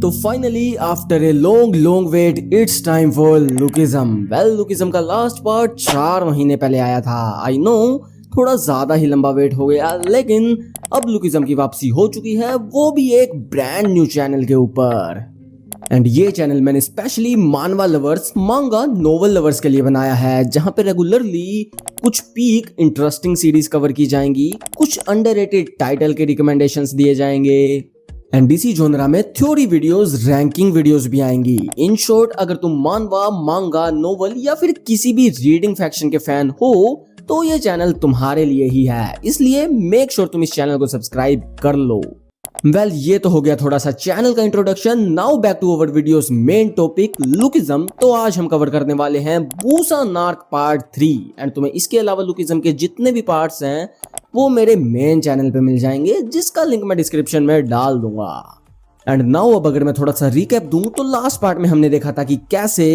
तो finally after a long wait it's time for lookism. Lookism का last part 4 महीने पहले आया था। आई नो थोड़ा ज्यादा ही लंबा वेट हो गया, लेकिन अब लुकिज्म की वापसी हो चुकी है, वो भी एक ब्रांड न्यू चैनल के ऊपर। एंड ये चैनल मैंने स्पेशली मानवा लवर्स, मांगा नोवेल लवर्स के लिए बनाया है, जहां पे रेगुलरली कुछ पीक इंटरेस्टिंग सीरीज कवर की जाएंगी, कुछ अंडररेटेड टाइटल के रिकमेंडेशंस दिए जाएंगे, एंड इसी जोनरा में थ्योरी वीडियोस, रैंकिंग वीडियोस भी आएंगी। इन शॉर्ट, अगर तुम मानवा, मांगा, नोवेल या फिर किसी भी रीडिंग फैक्शन के फैन हो तो ये चैनल तुम्हारे लिए ही है, इसलिए मेक श्योर तुम इस चैनल को सब्सक्राइब कर लो। ये तो हो गया थोड़ा सा चैनल का introduction. Now back to our videos main topic lookism. तो आज हम कवर करने वाले हैं बूसा नार्क पार्ट 3। एंड तुम्हें इसके अलावा लुकिज्म के जितने भी पार्ट्स हैं वो मेरे मेन चैनल पे मिल जाएंगे, जिसका लिंक मैं डिस्क्रिप्शन में डाल दूंगा। एंड नाउ अब अगर मैं थोड़ा सा रिकैप दूं तो लास्ट पार्ट में हमने देखा था कि कैसे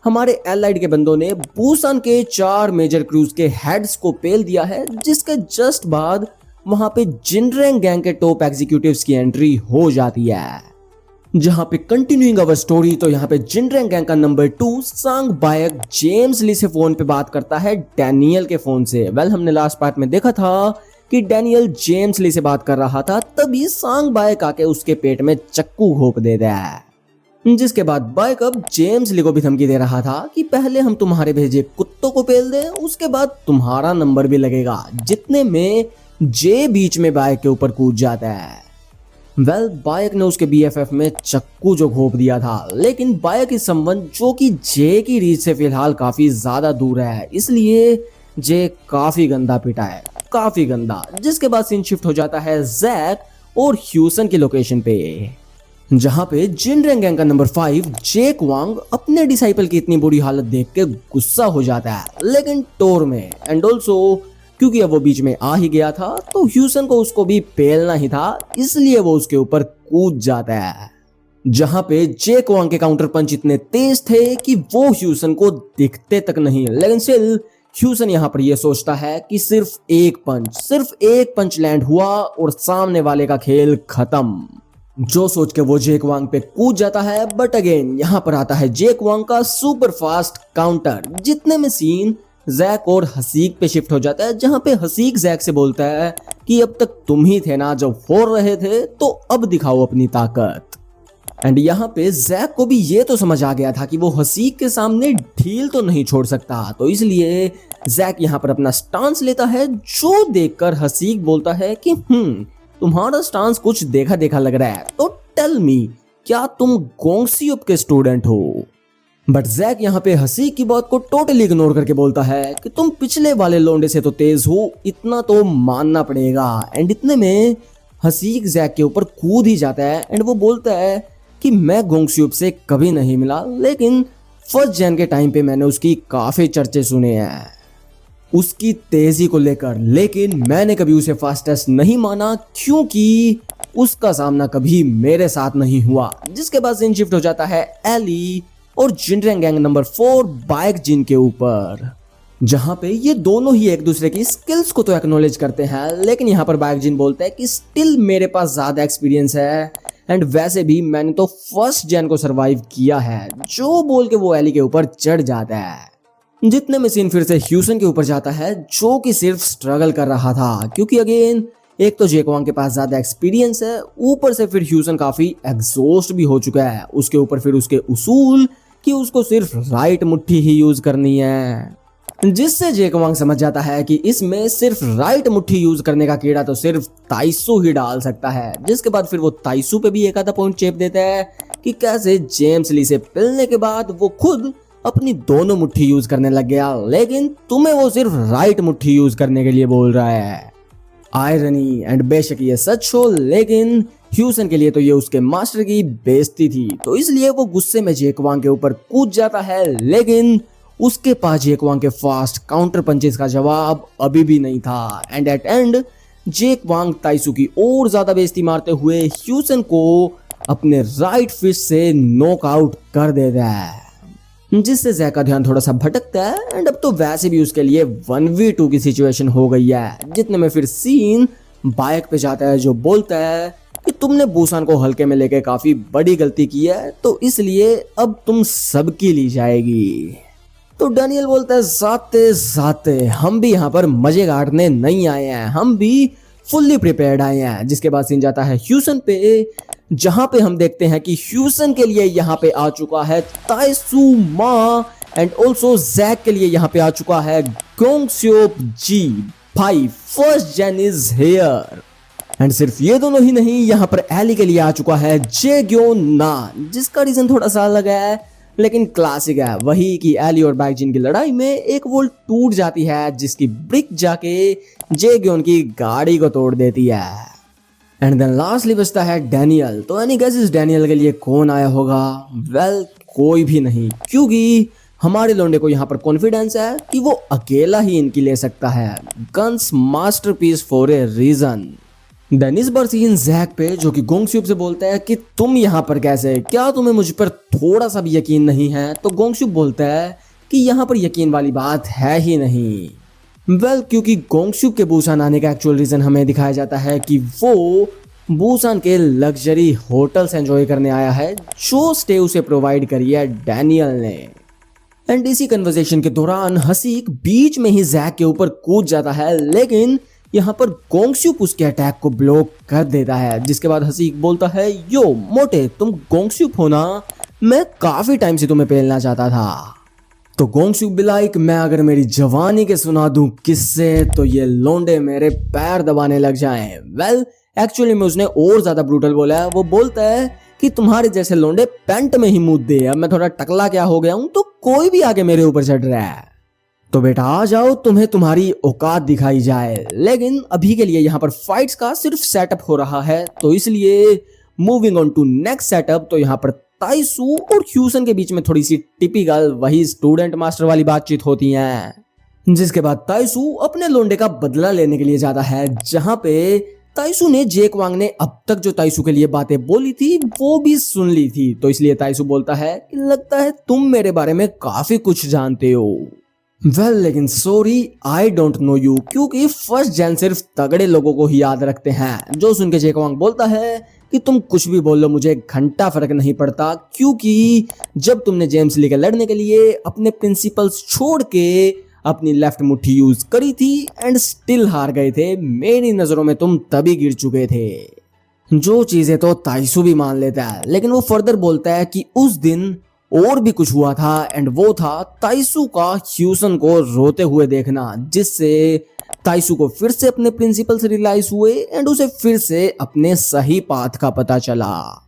हमारे एलाइड के बंदों ने बुसान के 4 मेजर क्रूज के हेड्स को पेल दिया है, जिसके जस्ट बाद वहां पे जिनरेंग गैंग के टॉप एग्जीक्यूटिव्स की एंट्री हो जाती है। जहां पे कंटिन्यूइंग अवर स्टोरी, तो यहाँ पे जिनरेंग गैंग का नंबर 2 सांग बायक जेम्स ली से फोन पे बात करता है डैनियल के फोन से। हमने लास्ट पार्ट में देखा था कि डैनियल जेम्स ली से बात कर रहा था, तभी सांग बायक आके उसके पेट में चक्कू घोंप देता है। जिसके बाद बायक अब जेम्स ली को भी धमकी दे रहा था कि पहले हम तुम्हारे भेजे कुत्तों को पेल दें, उसके बाद तुम्हारा नंबर भी लगेगा। जितने में जे बीच में बायक के ऊपर कूद जाता है। बायक ने उसके बीएफएफ में चक्कू जो घोंप दिया था, लेकिन बायक इस संबंध जो कि जे की रीच से फिलहाल काफी ज्यादा दूर है, इसलिए जे काफी गंदा पिटा है, काफी गंदा। जिसके बाद सीन शिफ्ट हो जाता है जैक और ह्यूसन की लोकेशन पे, जहां पे जिनरेंग गैंग का नंबर 5 जेक वांग अपने डिसाइपल की इतनी बुरी हालत देख के गुस्सा हो जाता है, लेकिन टोर में। एंड ऑल्सो क्योंकि अब वो बीच में आ ही गया था तो ह्यूसन को उसको भी पेलना ही था, इसलिए वो उसके ऊपर कूद जाता है। जहां पे जेक वांग के काउंटर पंच इतने तेज थे कि वो ह्यूसन को दिखते तक नहीं, लेकिन स्टिल ह्यूसन यहां पर ये सोचता है कि सिर्फ एक पंच लैंड हुआ और सामने वाले का खेल खत्म। जो सोच के वो जेक वांग पे कूद जाता है, बट अगेन यहां पर आता है जेक वांग का सुपर फास्ट काउंटर। जितने में सीन जैक और हसीक पे शिफ्ट हो जाता है, जहां पे हसीक जैक से बोलता है कि अब तक तुम ही थे ना जो फोड़ रहे थे, तो अब दिखाओ अपनी ताकत। एंड यहाँ पे जैक को भी ये तो समझ आ गया था कि वो हसीक के सामने ढील तो नहीं छोड़ सकता, तो इसलिए जैक यहाँ पर अपना स्टांस लेता है, जो देखकर हसीक बोलता है कि तुम्हारा स्टांस कुछ देखा देखा लग रहा है, तो टेल मी, क्या तुम गोंगसियुप के स्टूडेंट हो? बट जैक यहाँ पे हसीक की बात को टोटली इग्नोर करके बोलता है कि तुम पिछले वाले लोंडे से तो तेज हो, इतना तो मानना पड़ेगा। एंड इतने में हसीक जैक के ऊपर कूद ही जाता है एंड वो बोलता है कि मैं गोंगसियुप से कभी नहीं मिला, लेकिन फर्स्ट जैन के टाइम पे मैंने उसकी काफी चर्चे सुने हैं उसकी तेजी को लेकर, लेकिन मैंने कभी उसे फास्टेस्ट नहीं माना क्योंकि उसका सामना कभी मेरे साथ नहीं हुआ। जिसके बाद सीन शिफ्ट हो जाता है एली और जिनरेंग गैंग नंबर 4 बायक जिन के ऊपर, जहां पे ये दोनों ही एक दूसरे की स्किल्स को तो एक्नॉलेज करते हैं, लेकिन यहाँ पर बायक जिन बोलता है कि स्टिल मेरे पास ज्यादा एक्सपीरियंस है, एंड वैसे भी मैंने तो फर्स्ट जैन को सरवाइव किया है। जो बोल के वो एली के ऊपर चढ़ जाता है। जितने में सीन फिर से ह्यूसन के ऊपर जाता है, जो कि सिर्फ स्ट्रगल कर रहा था, क्योंकि अगेन एक तो जेक वांग के पास ज्यादा एक्सपीरियंस है, ऊपर से फिर ह्यूसन काफी एग्जॉस्ट भी हो चुका है। उसके ऊपर फिर उसके उसूल कि उसको सिर्फ राइट मुट्ठी ही यूज करनी है, जिससे जेक वांग समझ जाता है कि इसमें सिर्फ राइट मुट्ठी यूज करने का कीड़ा तो सिर्फ ताइसू ही डाल सकता है। जिसके बाद फिर वो ताइसू पे भी एक आधा पॉइंट चेप देता है कि कैसे जेम्स ली से पिलने के बाद वो खुद अपनी दोनों मुट्ठी यूज करने लग गया, लेकिन तुम्हें वो सिर्फ राइट मुट्ठी यूज करने के लिए बोल रहा है। आयरनी, एंड बेशक ये सच हो, लेकिन ह्यूसन के लिए तो ये उसके मास्टर की बेइज्जती थी, तो इसलिए वो गुस्से में जेक वांग के ऊपर कूद जाता है, लेकिन उसके पास जेक वांग के फास्ट काउंटर पंचेस का जवाब अभी भी नहीं था। एंड एट एंड जेक वांग ताइसू की और ज्यादा बेइज्जती मारते हुए ह्यूसन को अपने राइट फिस्ट से नॉकआउट कर देता है, जिससे जैक का ध्यान थोड़ा सा भटकता है। एंड अब तो वैसे भी उसके लिए 1v2 की सिचुएशन हो गई है। जितने में फिर सीन बायक पे जाता है, जो बोलता है कि तुमने बुसान को हल्के में लेके काफी बड़ी गलती की है, तो इसलिए अब तुम सबकी ली जाएगी। तो डैनियल बोलता है जाते जाते हम भी यहाँ पर मजे काटने नहीं आए हैं, हम भी फुल्ली प्रिपेयर्ड आए हैं। जिसके बाद सीन जाता है ह्यूसन पे, जहां पे हम देखते हैं कि ह्यूसन के लिए यहाँ पे आ चुका है ताइसू मा एंड ऑल्सो जैक के लिए यहाँ पे आ चुका है गोंगस्योप जी। भाई first gen is here. And सिर्फ ये दोनों ही नहीं, यहाँ पर एली के लिए आ चुका है जेग्योन ना, जिसका रीजन थोड़ा सा अलग है लेकिन क्लासिक है। वही कि एली और बैकजिन की लड़ाई में एक वोल्ट टूट जाती है, जिसकी ब्रिक जाके जेग्योन की गाड़ी को तोड़ देती है। एंड देन लास्टली बचता है डैनियल। तो एनी गेसेस डैनियल के लिए कौन आया होगा? वेल कोई भी नहीं, क्योंकि हमारे लोंडे को यहाँ पर कॉन्फिडेंस है कि वो अकेला ही इनकी ले सकता है। Guns masterpiece for a reason. Then इस बार सीन जैक पे, जो कि गोंगस्यूप से बोलता है कि तुम यहाँ पर कैसे, क्या तुम्हें मुझ पर थोड़ा सा भी यकीन नहीं है? तो गोंगस्यूप बोलता है कि यहाँ पर यकीन वाली बात है ही नहीं। क्योंकि गोंगस्यूप के बुसान आने का एक्चुअल रीजन हमें दिखाया जाता है कि वो बुसान के लग्जरी होटल्स एंजॉय करने आया है, जो स्टे उसे प्रोवाइड करी है डैनियल ने। एंड इसी कन्वर्सेशन के दौरान हसीक बीच में ही जैक के ऊपर कूद जाता है, लेकिन यहाँ पर गोंगस्यूप उसके अटैक को ब्लॉक कर देता है। जिसके बाद हसीक बोलता है यो मोटे, तुम गोंगस्यूप हो ना? मैं काफी टाइम से तुम्हें पेलना चाहता था। तो गोंगस्यूप भी लाइक, मैं अगर मेरी जवानी के सुना दूं किससे तो ये लोंडे मेरे पैर दबाने लग जाएं। वेल एक्चुअली में उसने और ज्यादा ब्रूटल बोला है। वो बोलता है कि तुम्हारे जैसे लोंडे पेंट में ही मुद दे, अब मैं थोड़ा टकला क्या हो गया हूं तो कोई भी आके मेरे ऊपर चढ़ रहा है। तो बेटा आ जाओ, तुम्हें तुम्हारी औकात दिखाई जाए। लेकिन अभी के लिए यहाँ पर फाइट्स का सिर्फ सेटअप हो रहा है, तो इसलिए moving on to next setup. तो यहाँ पर ताइसू और ह्यूसन के बीच में थोड़ी सी टिपिकल वही स्टूडेंट मास्टर वाली बातचीत होती है। जिसके बाद ताइसू अपने लोंडे का बदला लेने के लिए जाता है, जहां पे ताइसू ने जेक वांग ने अब तक जो ताइसू के लिए बातें बोली थी वो भी सुन ली थी। तो इसलिए ताइसू बोलता है कि लगता है तुम मेरे बारे में काफी कुछ जानते हो। लेकिन sorry I don't know you, क्योंकि फर्स्ट जेन सिर्फ तगड़े लोगों को ही याद रखते हैं। जो सुन के जेक वांग बोलता है कि तुम कुछ भी बोल लो, मुझे घंटा फर्क नहीं पड़ता, क्योंकि जब तुमने जेम्स ली के लड़ने के लिए अपने प्रिंसिपल्स छोड़ के अपनी लेफ्ट मुट्ठी यूज करी थी एंड स्टिल हार गए थे, मेरी नजरों में तुम तभी गिर चुके थे। जो चीजें तो ताइसू भी मान लेता है, लेकिन वो फर्दर बोलता है कि उस दिन और भी कुछ हुआ था, एंड वो था ताइसू का ह्यूसन को रोते हुए देखना, जिससे ताइसू को फिर से अपने प्रिंसिपल से रियलाइज हुए एंड उसे फिर से अपने सही पाथ का पता चला।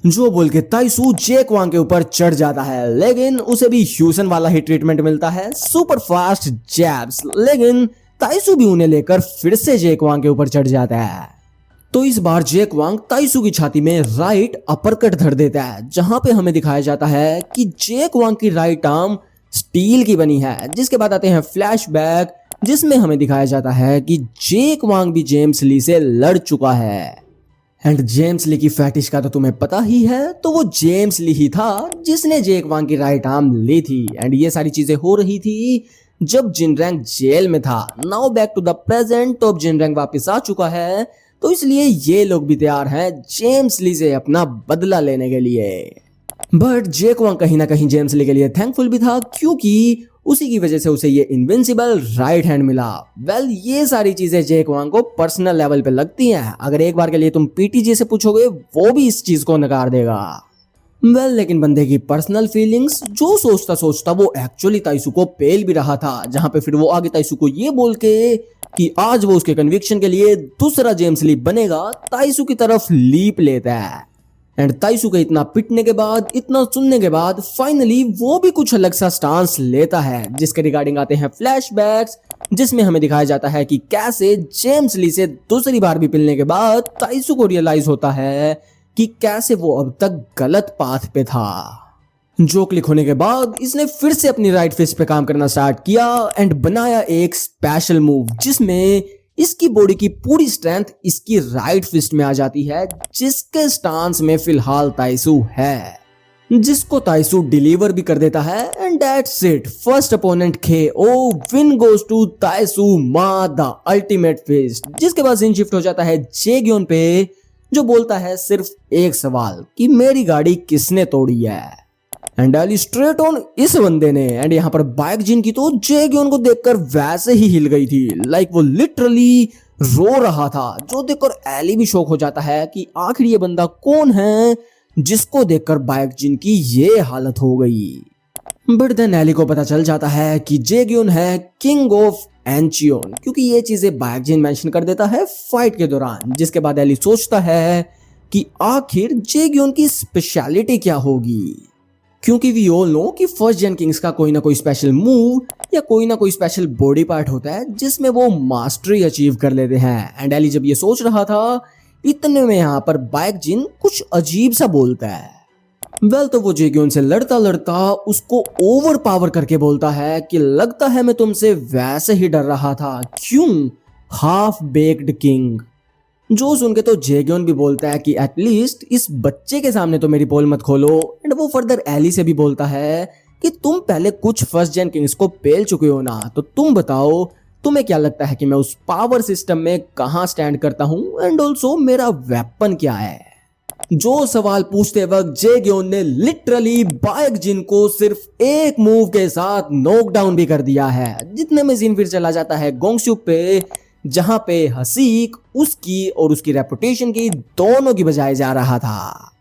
जो बोल के ताइसू जेक वांग के ऊपर चढ़ जाता है, लेकिन उसे भी ह्यूसन वाला ही ट्रीटमेंट मिलता है, सुपर फास्ट जैब्स। लेकिन ताइसू भी उन्हें लेकर फिर से जेक वांग के ऊपर चढ़ जाता है। तो इस बार जेक वांग ताइसू की छाती में राइट अपरकट धर देता है, जहां पे हमें दिखाया जाता है कि जेक वांग की राइट आर्म स्टील की बनी है। जिसके बाद आते हैं फ्लैशबैक, जिसमें हमें दिखाया जाता है कि जेक वांग भी जेम्स ली से लड़ चुका है। एंड जेम्स ली की फैटिश का तो तुम्हें पता ही है, तो वो जेम्स ली ही था जिसने जेक वांग की राइट आर्म ली थी। एंड ये सारी चीजें हो रही थी जब जिनरैंग जेल में था। Now back to the present, तो अब जिनरैंग वापस आ चुका है, तो इसलिए ये लोग भी तैयार हैं जेम्स ली से अपना बदला लेने के लिए। बट जेक वांग कहीं ना कहीं जेम्स ली के लिए थैंकफुल भी था, क्योंकि उसी की वजह से उसे ये इनविंसिबल राइट हैंड मिला। ये सारी चीजें जेक वांग को पर्सनल लेवल पे लगती हैं। अगर एक बार के लिए तुम पीटीजे से पूछोगे, वो भी इस चीज को नकार देगा। लेकिन बंदे की पर्सनल फीलिंग्स, जो सोचता सोचता वो एक्चुअली ताइसू को पेल भी रहा था, जहां पे फिर वो आगे ताइसू को ये बोल के कि आज वो उसके कन्विक्शन के लिए दूसरा जेम्स ली बनेगा, ताइसू की तरफ लीप लेता है। एंड ताइसू के इतना पिटने के बाद, इतना सुनने के बाद फाइनली वो भी कुछ अलग सा स्टांस लेता है, जिसके रिगार्डिंग आते हैं फ्लैशबैक्स, जिसमें हमें दिखाया जाता है कि कैसे जेम्स ली से दूसरी बार भी पिलने के बाद ताइसू को रियलाइज होता है कि कैसे वो अब तक गलत पाथ पे था। जो क्लिक होने के बाद इसने फिर से अपनी राइट फिस्ट पे काम करना स्टार्ट किया एंड बनाया एक स्पेशल मूव, जिसमें इसकी बॉडी की पूरी स्ट्रेंथ इसकी राइट फिस्ट में आ जाती है, जिसके स्टांस में फिलहाल ताइसू है, जिसको ताइसू डिलीवर भी कर देता है। And that's it, first opponent KO, win goes to Taesoo Ma the ultimate fist. जिसके बाद सीन शिफ्ट हो जाता है जेग्योन पे, जो बोलता है सिर्फ एक सवाल कि मेरी गाड़ी किसने तोड़ी है। एंड एली स्ट्रेट ऑन इस बंदे ने। एंड यहाँ पर बाइक जिन की तो जेग्योन को देखकर वैसे ही हिल गई थी, लाइक वो लिटरली रो रहा था, जो देखकर एली भी शॉक हो जाता है कि आखिर ये बंदा कौन है जिसको देखकर बाइक जिन की ये हालत हो गई। बट देन एली को पता चल जाता है कि जेग्योन है किंग ऑफ एंचियोन, क्योंकि ये चीजें बाइक जिन मेंशन कर देता है फाइट के दौरान। जिसके बाद एली सोचता है कि आखिर जेग्योन की स्पेशलिटी क्या होगी, क्योंकि वी ऑल नो कि फर्स्ट जेन किंग्स का कोई ना कोई स्पेशल मूव या कोई ना कोई स्पेशल बॉडी पार्ट होता है जिसमें वो मास्टरी अचीव कर लेते हैं। एंड एली जब ये सोच रहा था, इतने में यहाँ पर बाइक जिन कुछ अजीब सा बोलता है। तो वो जेग्योन से लड़ता लड़ता उसको ओवर पावर करके बोलता है कि लगता है मैं तुमसे वैसे ही डर रहा था, क्यों हाफ बेक्ड किंग। जो सुन के तो जेग्योन भी बोलता है कि एटलीस्ट इस बच्चे के सामने तो मेरी पोल मत खोलो। एंड वो फर्दर एली से भी बोलता है कि तुम पहले कुछ फर्स्ट जेन किंग्स को पेल चुके हो ना, तो तुम बताओ तुम्हें क्या लगता है कि मैं उस पावर सिस्टम में कहां स्टैंड करता हूं, एंड ऑल्सो मेरा वेपन क्या है। जो सवाल पूछते वक्त जेग्योन ने लिटरली बाइक जिन को सिर्फ एक मूव के साथ नॉकडाउन भी कर दिया है। जितने में सीन फिर चला जाता है गोंगस्यूक पे, जहां पे हसीक उसकी और उसकी रेपुटेशन की दोनों की बजाय जा रहा था।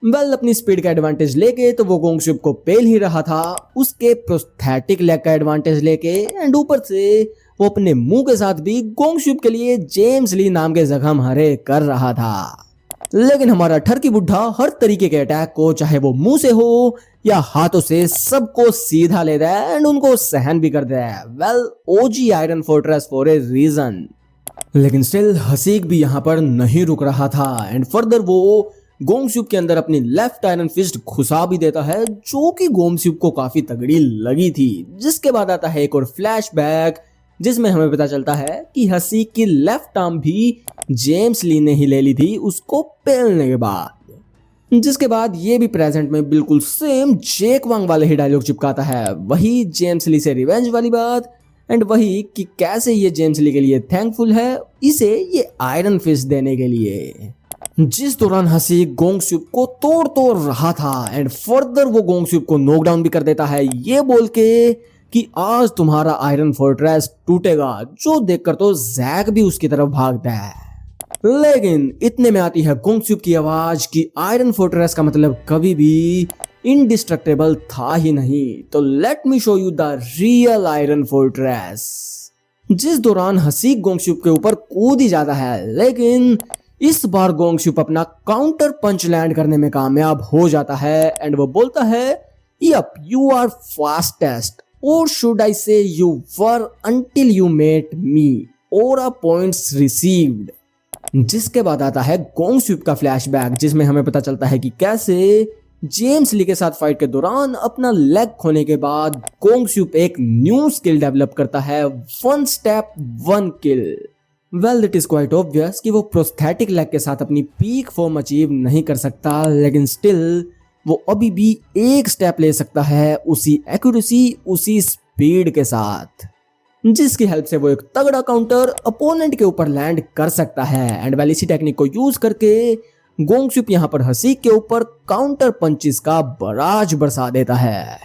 अपनी स्पीड का एडवांटेज लेके तो वो गोंगस्यूक को पेल ही रहा था, उसके प्रोस्थेटिक लेग का एडवांटेज लेके, एंड ऊपर से वो अपने मुंह के साथ भी गोंगस्यूक के लिए जेम्स ली नाम के जख्म हरे कर रहा था। लेकिन हमारा ठरकी बुढ़ा हर तरीके के अटैक को, चाहे वो मुंह से हो या हाथों से, सबको सीधा ले रहा है एंड उनको सहन भी कर रहा है। OG iron fortress for a reason. लेकिन स्टिल हसीक भी यहाँ पर नहीं रुक रहा था एंड फर्दर वो गोंगस्यूक के अंदर अपनी लेफ्ट आयरन फिस्ट घुसा भी देता है, जो कि गोंगस्यूक को काफी तगड़ी लगी थी। जिसके बाद आता है एक और फ्लैशबैक, जिसमें हमें पता चलता है कि हसीक की लेफ्ट आर्म भी जेम्स ली ने ही ले ली थी उसको पेलने के बाद। जिसके बाद ये भी प्रेजेंट में बिल्कुल सेम जेक वांग वाले ही डायलॉग चिपकाता है, वही जेम्स ली से रिवेंज वाली बात, एंड वही कि कैसे ये जेम्स ली के लिए थैंकफुल है इसे ये आयरन फिस्ट देने के लिए। जिस दौरान हसीक गोंगस्यूक को तोड़ रहा था एंड फर्दर वो गोंगस्यूक को नॉकडाउन भी कर देता है, ये बोल के कि आज तुम्हारा आयरन फोर्ट्रेस टूटेगा, जो देखकर तो जैक भी उसकी तरफ भागता है। लेकिन इतने में आती है गोंगस्यूक की आवाज कि आयरन फोर्ट्रेस का मतलब कभी भी इंडिस्ट्रक्टेबल था ही नहीं, तो let me show you the real iron fortress. जिस दौरान हसीक गोंगस्यूक के ऊपर कूद ही जाता है, लेकिन इस बार गोंगस्यूक अपना काउंटर पंच लैंड करने में कामयाब हो जाता है एंड वो बोलता है, yup you are fastest, or should I say you were until you met me, aura points received। जिसके बाद आता है गोंगस्यूक का फ्लैशबैक, जिसमें हमें पता चलता है कि कैसे जेम्स ली के साथ फाइट के दौरान अपना लेग खोने के बाद गोंगस्यूक एक न्यू स्किल डेवलप करता है, one step one kill. It is quite obvious कि वो प्रोस्थेटिक लेग के साथ अपनी पीक फॉर्म अचीव नहीं कर सकता, लेकिन स्टिल वो अभी भी एक स्टेप ले सकता है उसी एक्यूरेसी उसी स्पीड के साथ, जिसकी हेल्प से वो एक तगड़ा काउंटर अपोनेंट के ऊपर लैंड कर सकता है। एंड इसी टेक्निक को यूज करके गोंगस्यूक यहाँ पर हसीक के ऊपर काउंटर पंचेस का बराज बरसा देता है,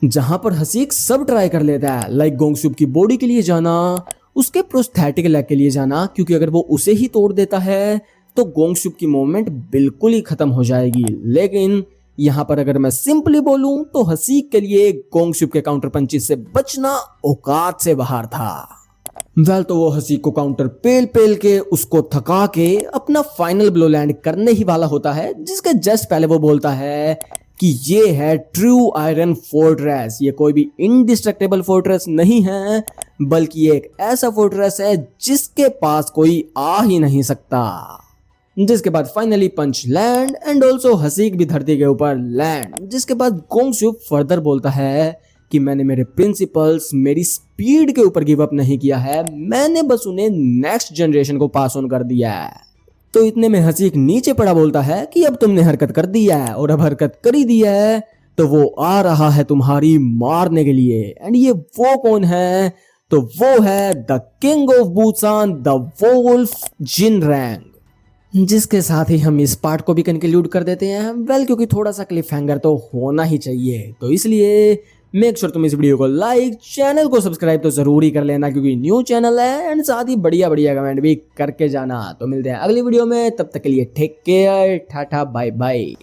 जहां पर हसीक सब ट्राई कर लेता है, लाइक गोंगस्यूक की बॉडी के लिए जाना, उसके प्रोस्थेटिक लेग के लिए जाना, क्योंकि अगर वो उसे ही तोड़ देता है तो गोंगस्यूक की मूवमेंट बिल्कुल ही खत्म हो जाएगी। लेकिन यहाँ पर अगर मैं सिंपली बोलूं तो हसीक के लिए गोंगस्यूक के काउंटर पंचेस से बचना औकात से बाहर था। तो वो हसीक को काउंटर पेल पेल के उसको थका के अपना फाइनल ब्लो लैंड करने ही वाला होता है, जिसके जस्ट पहले वो बोलता है कि ये है ट्रू आयरन फोर्ट्रेस, ये कोई भी इंडिस्ट्रक्टेबल फोर्ट्रेस नहीं है, बल्कि ये एक ऐसा फोर्ट्रेस है जिसके पास कोई आ ही नहीं सकता। जिसके बाद finally punch land and also Hasik भी धरती के ऊपर लैंड। जिसके बाद गोंगस्यूक फर्दर बोलता है कि मैंने मेरे प्रिंसिपल्स, मेरी स्पीड के ऊपर गिव अप नहीं किया है, मैंने बस उन्हें नेक्स्ट जनरेशन को पास ऑन कर दिया है। तो इतने में हसीक नीचे पड़ा बोलता है कि अब तुमने हरकत कर दी है, और अब हरकत कर ही दी है तो वो आ रहा है तुम्हारी मारने के लिए। एंड ये वो कौन है? तो वो है the king of Busan, the wolf Jinrang. जिसके साथ ही हम इस पार्ट को भी कंक्लूड कर देते हैं। वेल क्योंकि थोड़ा सा क्लिफ हैंगर तो होना ही चाहिए, तो इसलिए मेक श्योर तुम इस वीडियो को लाइक, चैनल को सब्सक्राइब तो जरूर ही कर लेना क्योंकि न्यू चैनल है, एंड साथ ही बढ़िया बढ़िया कमेंट भी करके जाना। तो मिलते हैं अगली वीडियो में, तब तक के लिए take care, tata bye bye.